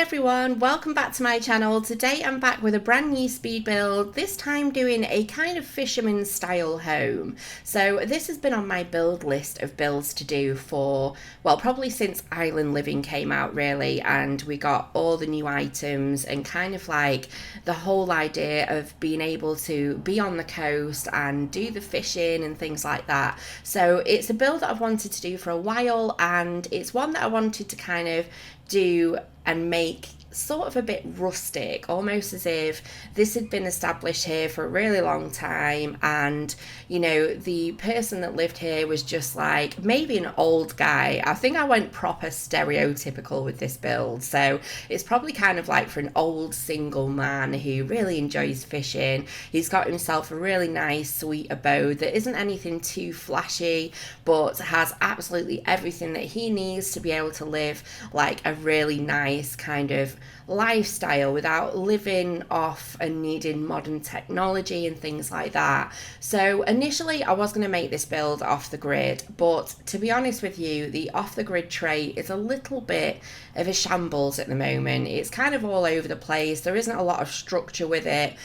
everyone, welcome back to my channel. Today I'm back with a brand new speed build, this time doing a kind of fisherman style home. So this has been on my build list of builds to do for, well, probably since Island Living came out really, and we got all the new items and kind of like the whole idea of being able to be on the coast and do the fishing and things like that. So it's a build that I've wanted to do for a while, and it's one that I wanted to kind of do and make sort of a bit rustic, almost as if this had been established here for a really long time, and you know, the person that lived here was just like maybe an old guy. I think I went proper stereotypical with this build, so it's probably kind of like for an old single man who really enjoys fishing. He's got himself a really nice sweet abode that isn't anything too flashy, but has absolutely everything that he needs to be able to live like a really nice kind of lifestyle without living off and needing modern technology and things like that. So initially I was going to make this build off the grid, but to be honest with you, the off the grid trait is a little bit of a shambles at the moment. It's kind of all over the place. There isn't a lot of structure with it.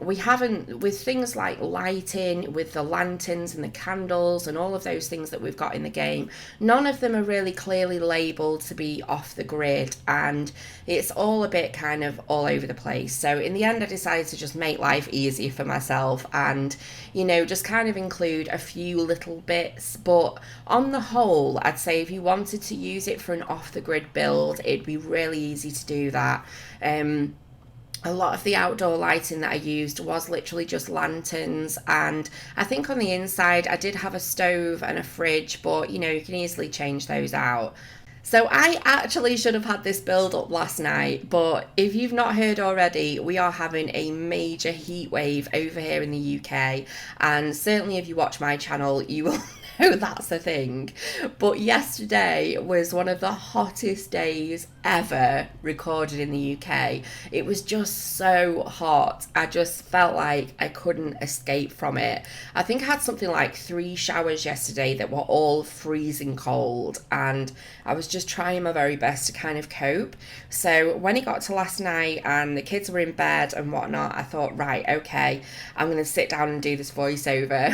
We haven't, with things like lighting, with the lanterns and the candles and all of those things that we've got in the game, none of them are really clearly labelled to be off the grid, and it's all a bit kind of all over the place. So in the end I decided to just make life easier for myself and, you know, just kind of include a few little bits. But on the whole, I'd say if you wanted to use it for an off the grid build, it'd be really easy to do that. A lot of the outdoor lighting that I used was literally just lanterns, and I think on the inside I did have a stove and a fridge, but you know, you can easily change those out. So I actually should have had this build up last night, but if you've not heard already, we are having a major heat wave over here in the UK, and certainly if you watch my channel you will know that's a thing. But yesterday was one of the hottest days ever recorded in the UK. It was just so hot. I just felt like I couldn't escape from it. I think I had something like 3 showers yesterday that were all freezing cold, and I was just trying my very best to kind of cope. So when it got to last night and the kids were in bed and whatnot, I thought, right, okay, I'm going to sit down and do this voiceover.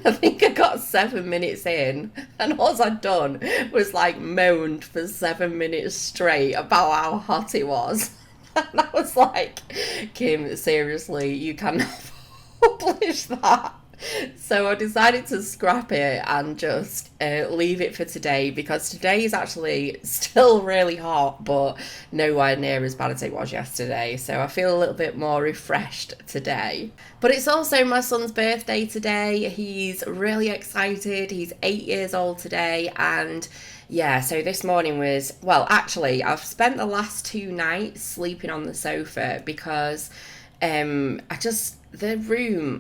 I think I got 7 minutes in, and all I'd done was like moaned for 7 minutes straight about how hot it was. And I was like, Kim, seriously, you cannot publish that. So I decided to scrap it and just leave it for today, because today is actually still really hot, but nowhere near as bad as it was yesterday. So I feel a little bit more refreshed today. But it's also my son's birthday today. He's really excited. He's 8 years old today, and yeah, so this morning was, well, actually, I've spent the last 2 nights sleeping on the sofa because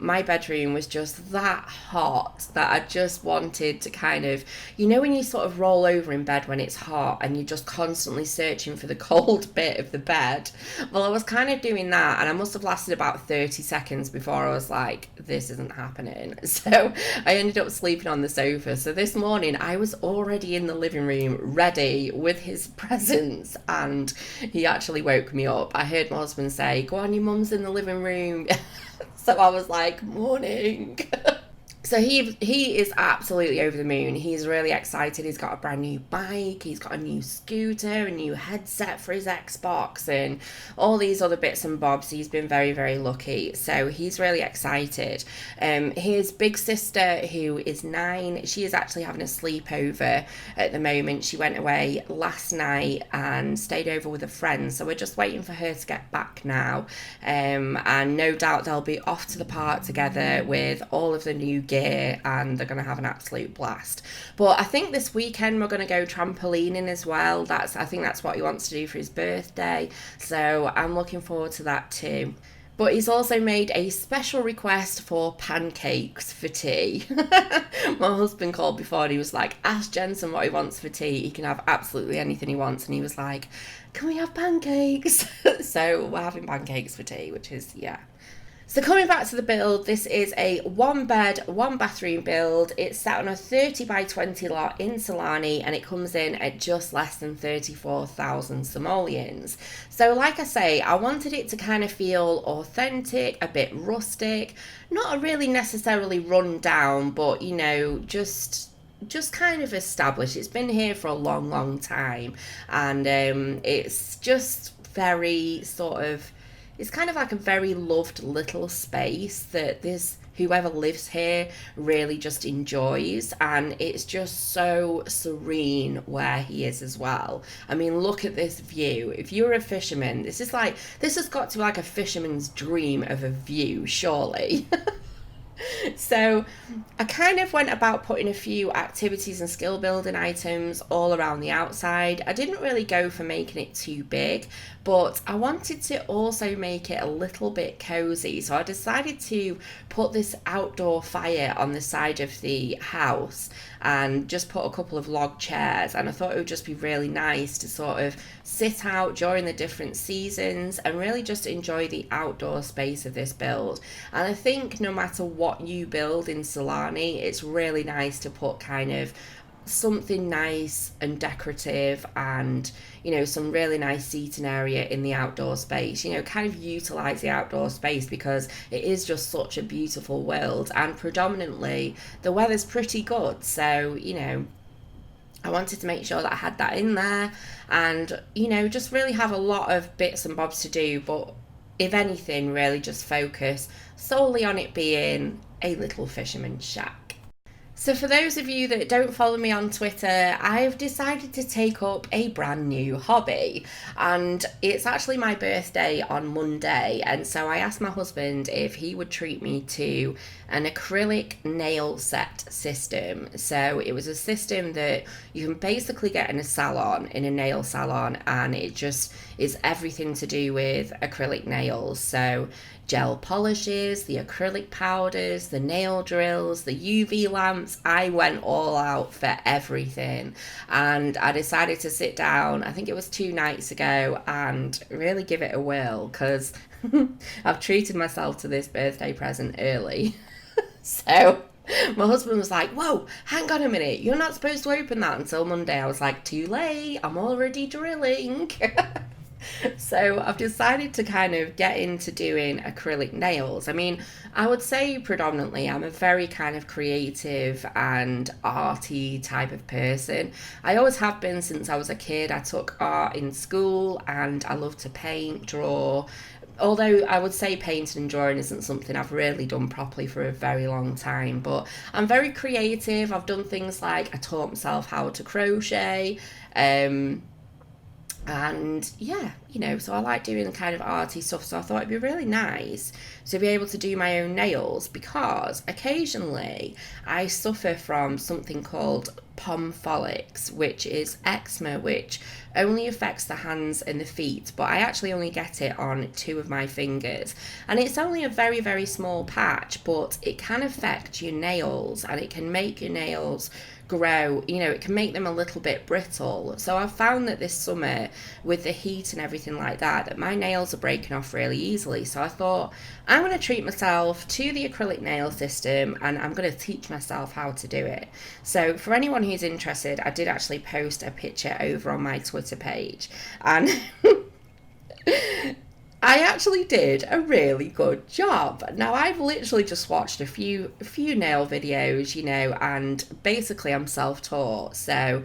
my bedroom was just that hot that I just wanted to kind of, you know, when you sort of roll over in bed when it's hot and you're just constantly searching for the cold bit of the bed. Well, I was kind of doing that, and I must have lasted about 30 seconds before I was like, this isn't happening. So I ended up sleeping on the sofa. So this morning I was already in the living room ready with his presents, and he actually woke me up. I heard my husband say, go on, your mum's in the living room. So I was like, morning. So he is absolutely over the moon. He's really excited. He's got a brand new bike, he's got a new scooter, a new headset for his Xbox, and all these other bits and bobs. He's been very, very lucky. So he's really excited. His big sister, who is 9, she is actually having a sleepover at the moment. She went away last night and stayed over with a friend. So we're just waiting for her to get back now. And no doubt they'll be off to the park together with all of the new gear, and they're going to have an absolute blast. But I think this weekend we're going to go trampolining as well. I think that's what he wants to do for his birthday, so I'm looking forward to that too. But he's also made a special request for pancakes for tea. My husband called before and he was like, ask Jensen what he wants for tea. He can have absolutely anything he wants. And he was like, can we have pancakes? So we're having pancakes for tea, which is, yeah, So coming back to the build, this is a 1 bed, 1 bathroom build. It's set on a 30 by 20 lot in Sulani, and it comes in at just less than 34,000 simoleons. So like I say, I wanted it to kind of feel authentic, a bit rustic, not really necessarily run down, but you know, just kind of established. It's been here for a long time, and it's just very sort of, it's kind of like a very loved little space that this whoever lives here really just enjoys, and it's just so serene where he is as well. I mean, look at this view. If you're a fisherman, this has got to be like a fisherman's dream of a view, surely. So I kind of went about putting a few activities and skill building items all around the outside. I didn't really go for making it too big, but I wanted to also make it a little bit cozy. So I decided to put this outdoor fire on the side of the house and just put a couple of log chairs, and I thought it would just be really nice to sort of sit out during the different seasons and really just enjoy the outdoor space of this build. And I think no matter what you build in Sulani, it's really nice to put kind of something nice and decorative, and you know, some really nice seating area in the outdoor space. You know, kind of utilize the outdoor space because it is just such a beautiful world, and predominantly the weather's pretty good, so you know, I wanted to make sure that I had that in there, and you know, just really have a lot of bits and bobs to do, but if anything, really just focus solely on it being a little fisherman's shack. So for those of you that don't follow me on Twitter, I've decided to take up a brand new hobby, and it's actually my birthday on Monday, and so I asked my husband if he would treat me to an acrylic nail set system. So it was a system that you can basically get in a nail salon, and it just is everything to do with acrylic nails. So gel polishes, the acrylic powders, the nail drills, the UV lamps. I went all out for everything, and I decided to sit down, I think it was 2 nights ago, and really give it a whirl, because I've treated myself to this birthday present early. So my husband was like, whoa, hang on a minute, you're not supposed to open that until Monday. I was like, too late, I'm already drilling. So I've decided to kind of get into doing acrylic nails. I mean, I would say predominantly I'm a very kind of creative and arty type of person. I always have been since I was a kid. I took art in school, and I love to paint, draw. Although I would say painting and drawing isn't something I've really done properly for a very long time, but I'm very creative. I've done things like I taught myself how to crochet, and yeah, you know, so I like doing kind of arty stuff, so I thought it'd be really nice to be able to do my own nails, because occasionally I suffer from something called pompholyx, which is eczema, which only affects the hands and the feet, but I actually only get it on 2 of my fingers, and it's only a very small patch, but it can affect your nails, and it can make your nails grow, you know, it can make them a little bit brittle. So I've found that this summer, with the heat and everything like that, that my nails are breaking off really easily. So I thought, I'm going to treat myself to the acrylic nail system, and I'm going to teach myself how to do it. So for anyone who's interested, I did actually post a picture over on my Twitter page, and I actually did a really good job. Now, I've literally just watched a few nail videos, you know, and basically I'm self-taught, so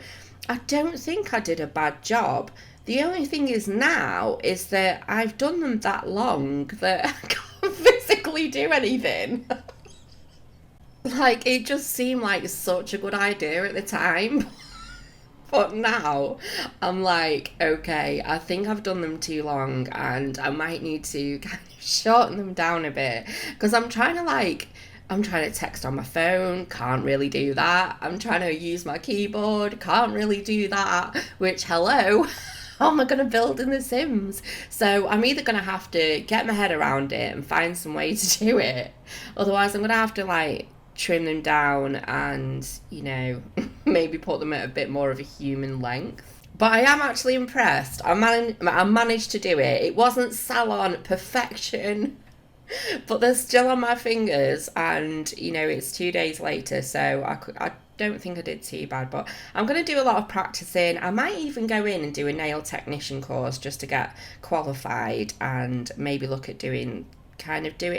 I don't think I did a bad job. The only thing is now is that I've done them that long that I can't physically do anything. Like, it just seemed like such a good idea at the time. But now I'm like, okay, I think I've done them too long, and I might need to kind of shorten them down a bit, because I'm trying to text on my phone, can't really do that. I'm trying to use my keyboard, can't really do that, which, hello, how am I going to build in The Sims? So I'm either going to have to get my head around it and find some way to do it, otherwise I'm going to have to like trim them down and, you know, maybe put them at a bit more of a human length. But I am actually impressed. I managed to do it. It wasn't salon perfection, But they're still on my fingers, and it's 2 days later, so I don't think I did too bad. But I'm going to do a lot of practicing. I might even go in and do a nail technician course just to get qualified, and maybe look at do it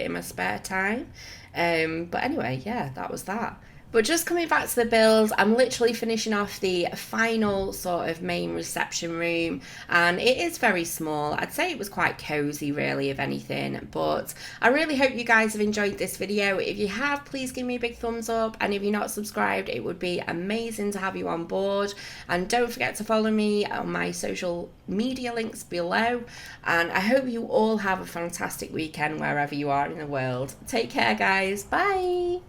in my spare time. But anyway, yeah, that was that. But just coming back to the build, I'm literally finishing off the final sort of main reception room, and it is very small. I'd say it was quite cozy, really, if anything. But I really hope you guys have enjoyed this video. If you have, please give me a big thumbs up, and if you're not subscribed, it would be amazing to have you on board. And don't forget to follow me on my social media links below. And I hope you all have a fantastic weekend wherever you are in the world. Take care, guys. Bye.